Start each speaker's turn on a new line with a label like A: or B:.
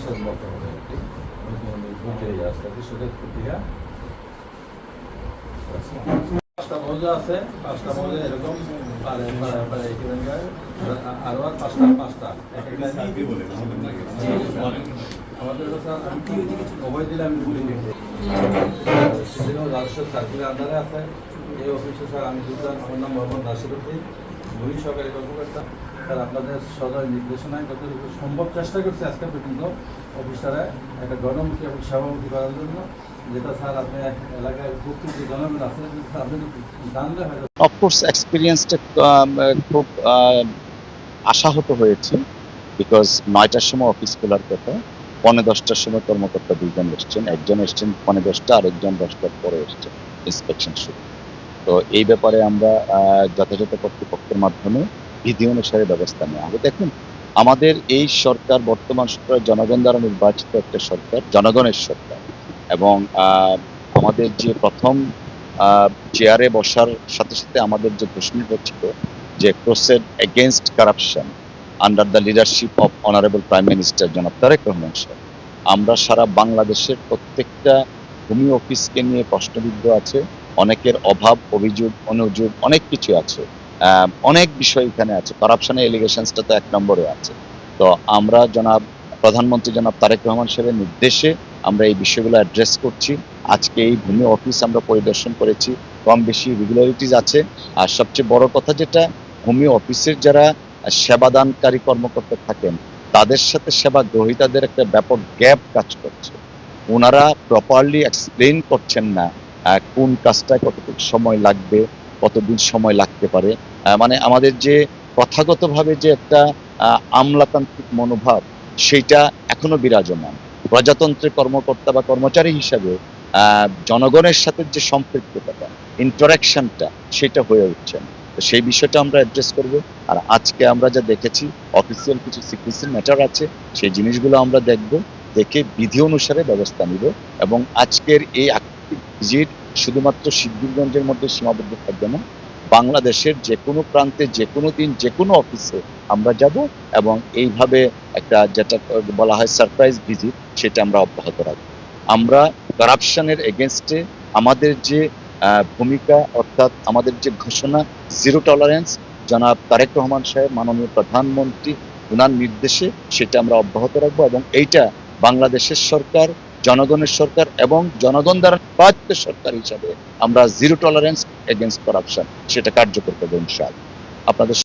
A: বিশ্বাস মতো হবে আর কি ঘুরতে আসতে সুযোগ পত্রিকা 5টা মৌজা আছে, 5টা মৌজা এরকম আরো আর 5টা আমাদের অবৈ দিলে আমি রাজস্ব সার্কুলের আন্ডারে আছে। এই অফিসে স্যার আমি দুজন, আমার নাম মোহাম্মদ নাসিরউদ্দিন, ভূমি সহকারী কর্মকর্তা। স্যার আপনাদের সদয় নির্দেশনায় যতটুকু সম্ভব চেষ্টা করছি আজকে পর্যন্ত অফিসারে একটা গণমুখী এবং সেবামুখী করার জন্য, যেটা স্যার আপনি এলাকায় উপস্থিত যে জনগণ আছে আপনি জানলে হয়তো।
B: অফকোর্স এক্সপিরিয়েন্সটা খুব আশাহত হয়েছে, বিকজ 9টার সময় অফিস খোলার কথা, 9:45টার সময় কর্মকর্তা 2জন এসছেন, একজন এসছেন 9:10টা, আরেকজন 10টার পরে এসছেন ইন্সপেকশন শুরু। তো এই ব্যাপারে আমরা যথাযথ কর্তৃপক্ষের মাধ্যমে বিধি অনুসারে ব্যবস্থা নেওয়া হবে। দেখুন, আমাদের এই সরকার, বর্তমান সরকার জনগণ দ্বারা নির্বাচিত একটা সরকার, জনগণের সরকার, এবং আমাদের যে প্রথম চেয়ারে বসার সাথে সাথে আমাদের যে ঘোষণাটা ছিল যে crusade against corruption under the leadership of honourable prime minister জনাব তারেক রহমান সাহেব, আমরা সারা বাংলাদেশের প্রত্যেকটা ভূমি অফিসকে নিয়ে প্রশ্নবিদ্ধ আছে, অনেকের অভাব, অভিযোগ, অনুযোগ অনেক কিছু আছে, অনেক বিষয় এখানে আছে, কারাপশনের এলিগেশনসটা তো 1 নম্বরে আছে। তো আমরা প্রধানমন্ত্রী জনাব তারেক রহমান সাহেবের নির্দেশে আমরা এই বিষয়গুলো অ্যাড্রেস করছি। আজকে এই ভূমি অফিস আমরা পরিদর্শন করেছি, কম বেশি রেগুলারিটিস আছে। আর সবচেয়ে বড় কথা যেটা, ভূমি অফিসের যারা সেবাদানকারী কর্মকর্তা থাকেন তাদের সাথে সেবা গ্রহীতাদের একটা ব্যাপক গ্যাপ কাজ করছে। ওনারা প্রপারলি এক্সপ্লেন করছেন না কোন কাজটা কতটুকু সময় লাগবে, কতদিন সময় লাগতে পারে। মানে আমাদের যে প্রথাগতভাবে যে একটা আমলাতান্ত্রিক মনোভাব, সেইটা এখনো বিরাজমান। প্রজাতন্ত্রের কর্মকর্তা বা কর্মচারী হিসাবে জনগণের সাথে যে সম্পৃক্ততা, ইন্টারাকশনটা, সেটা হয়ে উঠছে না। তো সেই বিষয়টা আমরা অ্যাড্রেস করব। আর আজকে আমরা যা দেখেছি, অফিসিয়াল কিছু সিক্রেসি ম্যাটার আছে, সেই জিনিসগুলো আমরা দেখব, দেখে বিধি অনুসারে ব্যবস্থা নিব। এবং আজকের এই ভিজিট শুধুমাত্র সিদ্ধিরগঞ্জের মধ্যে সীমাবদ্ধ থাকবে না, বাংলাদেশের যে কোনো প্রান্তে, যে কোনো দিন, যে কোনো অফিসে আমরা যাব এবং এইভাবে একটা যেটা বলা হয় সারপ্রাইজ ভিজিট, সেটা আমরা অব্যাহত রাখবো। আমরা কারাপশনের এগেনস্টে আমাদের যে ভূমিকা, অর্থাৎ আমাদের যে ঘোষণা জিরো টলারেন্স, জনাব তারেক রহমান সাহেব মাননীয় প্রধানমন্ত্রী ওনার নির্দেশে, সেটা আমরা অব্যাহত রাখবো। এবং এইটা বাংলাদেশের সরকার, জনগণের সরকার এবং জনগণ দ্বারা নির্বাচিত সরকার হিসাবে আমরা জিরো টলারেন্স এগেনস্ট কারাপশন সেটা কার্যকর করবো ইনশাআল্লাহ। আপনাদের